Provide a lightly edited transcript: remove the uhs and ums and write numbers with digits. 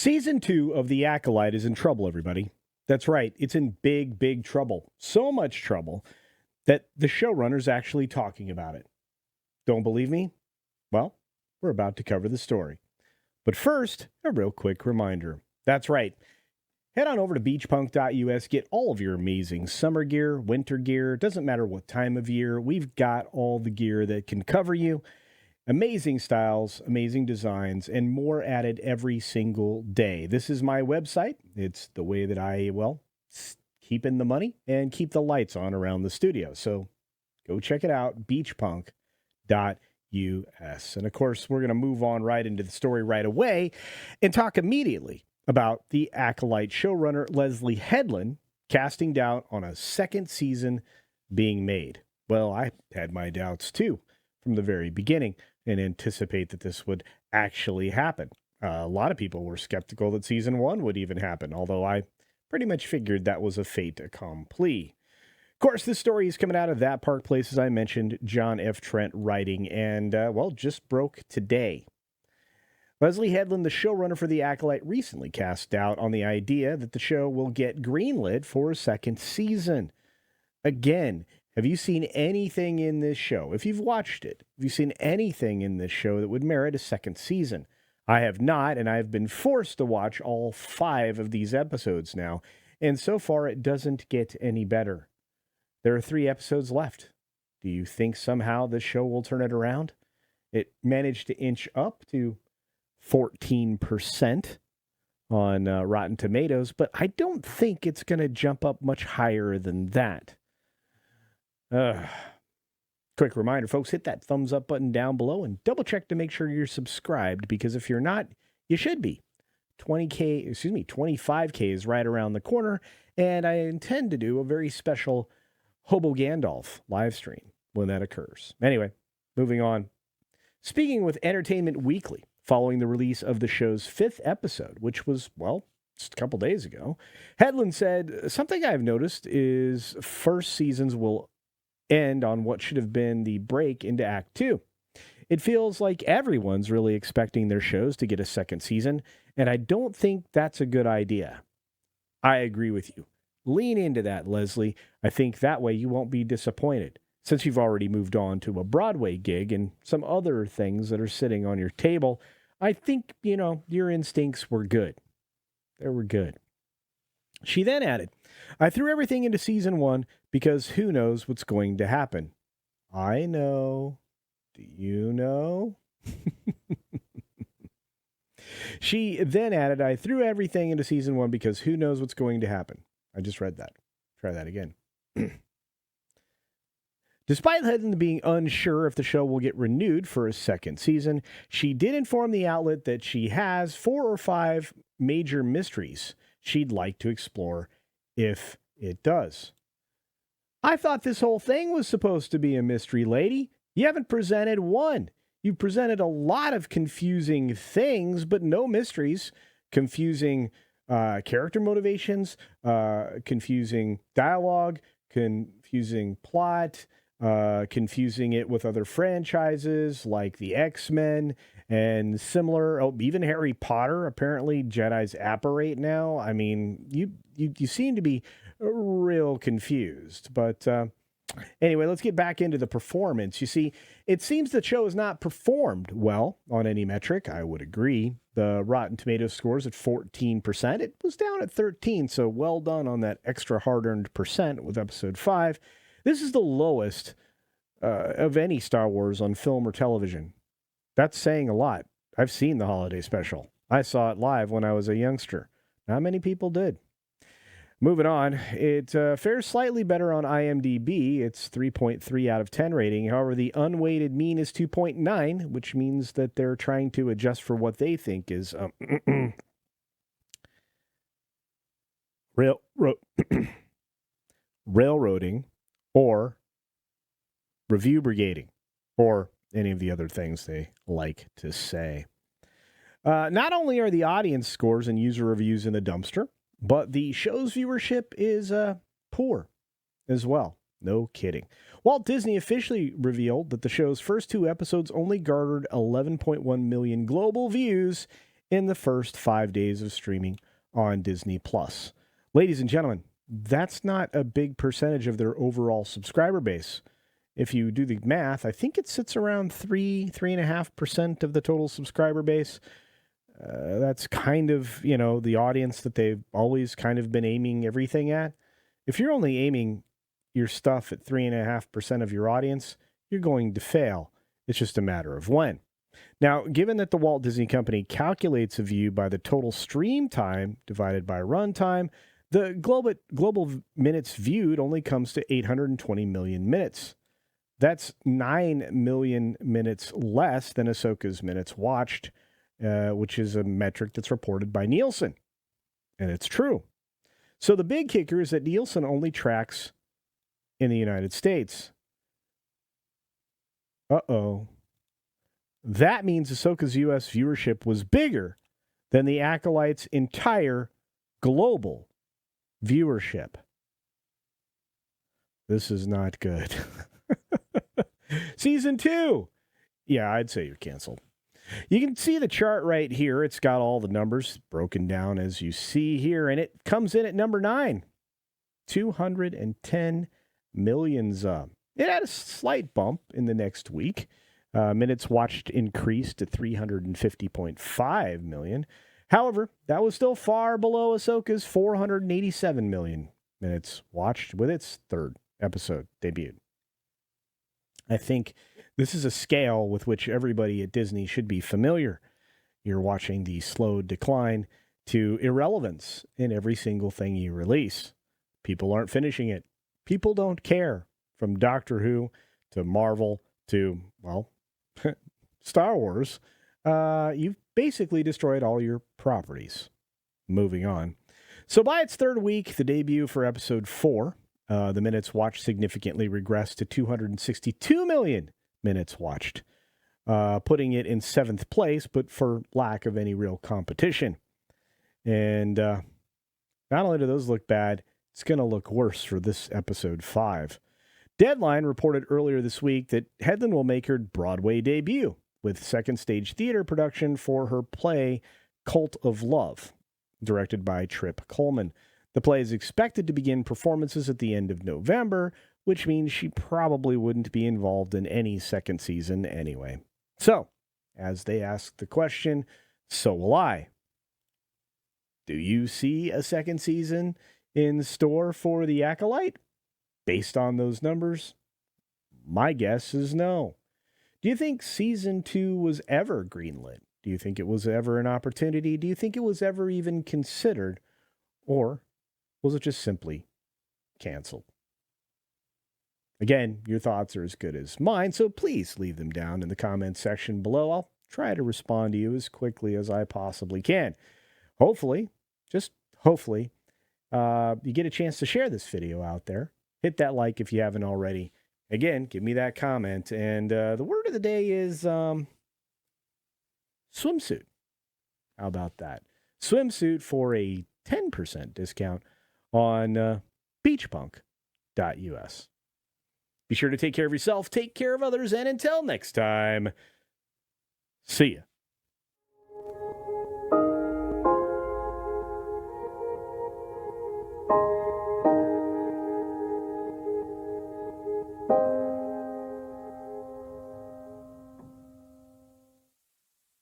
Season 2 of The Acolyte is in trouble, everybody. That's right, it's in big, big trouble. So much trouble that the showrunner's actually talking about it. Don't believe me? Well, we're about to cover the story. But first, a real quick reminder. That's right. Head on over to beachpunk.us, get all of your amazing summer gear, winter gear, doesn't matter what time of year, we've got all the gear that can cover you. Amazing styles, amazing designs, and more added every single day. This is my website. It's the way that I, keep in the money and keep the lights on around the studio. So go check it out, beachpunk.us. And of course, we're going to move on right into the story right away and talk immediately about the Acolyte showrunner Leslye Headland casting doubt on a second season being made. Well, I had my doubts too from the very beginning and anticipate that this would actually happen. A lot of people were skeptical that season 1 would even happen, although I pretty much figured that was a fait accompli. Of course, this story is coming out of That Park Place, as I mentioned, John F. Trent writing, and, just broke today. Leslye Headland, the showrunner for The Acolyte, recently cast doubt on the idea that the show will get greenlit for a second season. Again, have you seen anything in this show? If you've watched it, have you seen anything in this show that would merit a second season? I have not, and I've been forced to watch all 5 of these episodes now, and so far it doesn't get any better. There are 3 episodes left. Do you think somehow this show will turn it around? It managed to inch up to 14% on Rotten Tomatoes, but I don't think it's going to jump up much higher than that. Quick reminder, folks, hit that thumbs up button down below and double check to make sure you're subscribed, because if you're not, you should be. 25K is right around the corner, and I intend to do a very special Hobo Gandalf live stream when that occurs. Anyway, moving on. Speaking with Entertainment Weekly, following the release of the show's 5th episode, which was, just a couple days ago, Headland said, "Something I've noticed is first seasons will end on what should have been the break into Act 2. It feels like everyone's really expecting their shows to get a second season, and I don't think that's a good idea." I agree with you. Lean into that, Leslye. I think that way you won't be disappointed, since you've already moved on to a Broadway gig and some other things that are sitting on your table. I think, your instincts were good. They were good. She then added, "I threw everything into season 1 because who knows what's going to happen." I know. Do you know? She then added, "I threw everything into season 1 because who knows what's going to happen." I just read that. Try that again. Despite Headland being unsure if the show will get renewed for a second season, she did inform the outlet that she has 4 or 5 major mysteries she'd like to explore if it does. "I thought this whole thing was supposed to be a mystery, lady. You haven't presented one. You presented a lot of confusing things, but no mysteries. Confusing character motivations, confusing dialogue, confusing plot, confusing it with other franchises like the X-Men and similar. Oh, even Harry Potter. Apparently, Jedi's apparate now. I mean, you seem to be real confused. But anyway, let's get back into the performance. You see, it seems the show has not performed well on any metric. I would agree. The Rotten Tomatoes scores at 14%. It was down at 13%, so well done on that extra hard-earned percent with episode 5. This is the lowest of any Star Wars on film or television. That's saying a lot. I've seen the holiday special. I saw it live when I was a youngster. Not many people did. Moving on, it fares slightly better on IMDb. It's 3.3 out of 10 rating. However, the unweighted mean is 2.9, which means that they're trying to adjust for what they think is railroading or review brigading or any of the other things they like to say. Not only are the audience scores and user reviews in the dumpster, but the show's viewership is poor as well. No kidding. Walt Disney officially revealed that the show's first 2 episodes only garnered 11.1 million global views in the first 5 days of streaming on Disney+. Ladies and gentlemen, that's not a big percentage of their overall subscriber base. If you do the math, I think it sits around 3.5% of the total subscriber base. That's kind of, the audience that they've always kind of been aiming everything at. If you're only aiming your stuff at 3.5% of your audience, you're going to fail. It's just a matter of when. Now, given that the Walt Disney Company calculates a view by the total stream time divided by runtime, the global minutes viewed only comes to 820 million minutes. That's 9 million minutes less than Ahsoka's minutes watched, which is a metric that's reported by Nielsen. And it's true. So the big kicker is that Nielsen only tracks in the United States. Uh-oh. That means Ahsoka's U.S. viewership was bigger than the Acolyte's entire global viewership. This is not good. Season 2. Yeah, I'd say you're canceled. You can see the chart right here. It's got all the numbers broken down as you see here, and it comes in at number 9. 210 millions. It had a slight bump in the next week. Minutes watched increased to 350.5 million. However, that was still far below Ahsoka's 487 million minutes watched with its third episode debuted. I think this is a scale with which everybody at Disney should be familiar. You're watching the slow decline to irrelevance in every single thing you release. People aren't finishing it. People don't care. From Doctor Who to Marvel to, Star Wars. You've basically destroyed all your properties. Moving on. So by its third week, the debut for episode 4, the minutes watched significantly regressed to 262 million minutes watched, putting it in 7th place, but for lack of any real competition. And not only do those look bad, it's going to look worse for this episode 5. Deadline reported earlier this week that Headland will make her Broadway debut with second stage theater production for her play Cult of Love, directed by Trip Coleman. The play is expected to begin performances at the end of November, which means she probably wouldn't be involved in any second season anyway. So, as they ask the question, so will I. Do you see a second season in store for The Acolyte? Based on those numbers, my guess is no. Do you think season 2 was ever greenlit? Do you think it was ever an opportunity? Do you think it was ever even considered? Or was it just simply canceled? Again, your thoughts are as good as mine, so please leave them down in the comments section below. I'll try to respond to you as quickly as I possibly can. Hopefully, just hopefully, you get a chance to share this video out there. Hit that like if you haven't already. Again, give me that comment. And the word of the day is swimsuit. How about that? Swimsuit for a 10% discount on beachpunk.us. Be sure to take care of yourself, take care of others, and until next time, see ya.